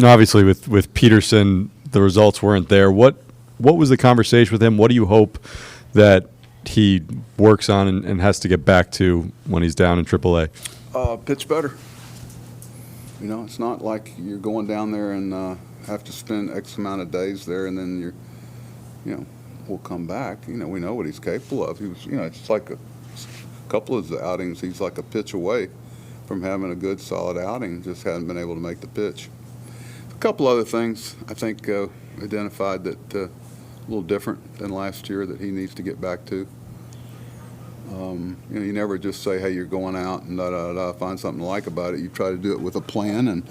Obviously with Peterson, the results weren't there. What was the conversation with him? What do you hope that he works on and has to get back to when he's down in AAA? Pitch better. It's not like you're going down there and have to spend X amount of days there and then we'll come back. We know what he's capable of. He was, it's like a couple of the outings, he's like a pitch away from having a good, solid outing. Just hadn't been able to make the pitch. A couple other things I think identified that a little different than last year that he needs to get back to. You never just say, hey, you're going out and find something to like about it. You try to do it with a plan and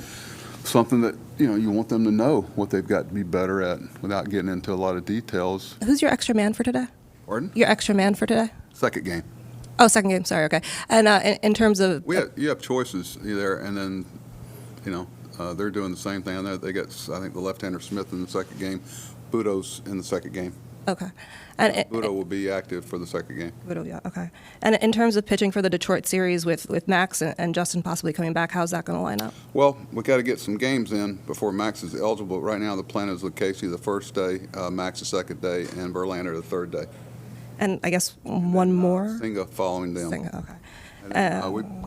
something that, you want them to know what they've got to be better at without getting into a lot of details. Who's your extra man for today? Pardon? Your extra man for today? Second game. Oh, second game. Sorry. Okay. And in terms of you have choices there, and then they're doing the same thing. They got, I think, the left-hander Smith in the second game, Budo's in the second game. Okay. And Budo will be active for the second game. Budo, yeah. Okay. And in terms of pitching for the Detroit series with Max and Justin possibly coming back, how's that going to line up? Well, we got to get some games in before Max is eligible. Right now, the plan is with Casey the first day, Max the second day, and Verlander the third day. And I guess one more? Singa following them. Singa, okay.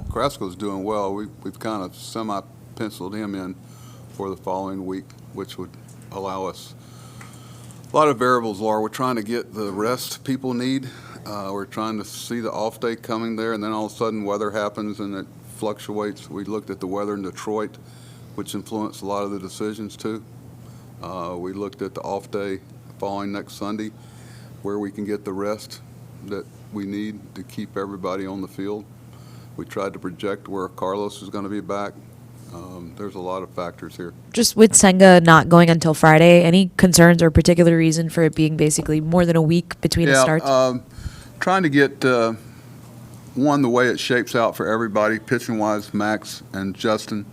Carrasco's doing well. We've kind of semi-penciled him in for the following week, which would allow us a lot of variables, Laura. We're trying to get the rest people need. We're trying to see the off day coming there, and then all of a sudden weather happens and it fluctuates. We looked at the weather in Detroit, which influenced a lot of the decisions too. We looked at the off day following next Sunday, where we can get the rest that we need to keep everybody on the field. We tried to project where Carlos is going to be back. There's a lot of factors here. Just with Senga not going until Friday, any concerns or particular reason for it being basically more than a week between the starts? Trying to get, the way it shapes out for everybody, pitching-wise, Max and Justin,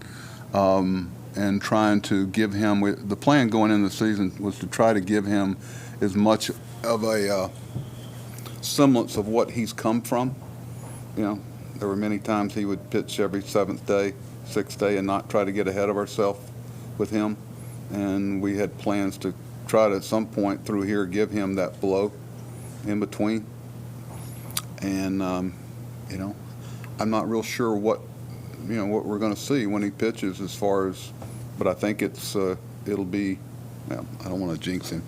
and trying to give him, the plan going into the season was to try to give him as much of a semblance of what he's come from. There were many times he would pitch every seventh day, sixth day, and not try to get ahead of ourselves with him. And we had plans to try to, at some point through here, give him that blow in between. And, I'm not real sure what we're going to see when he pitches as far as, but I think it'll be, I don't want to jinx him.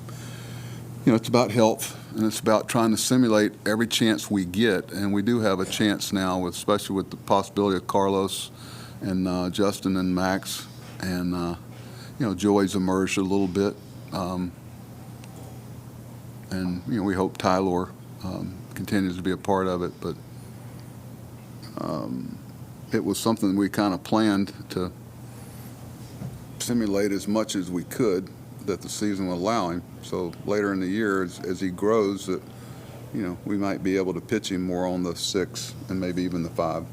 It's about health, and it's about trying to simulate every chance we get, and we do have a chance now, especially with the possibility of Carlos and Justin and Max, and Joey's emerged a little bit, and we hope Tylor continues to be a part of it, but it was something we kind of planned to simulate as much as we could that the season would allow him. So later in the year, as he grows, that we might be able to pitch him more on the 6 and maybe even the 5.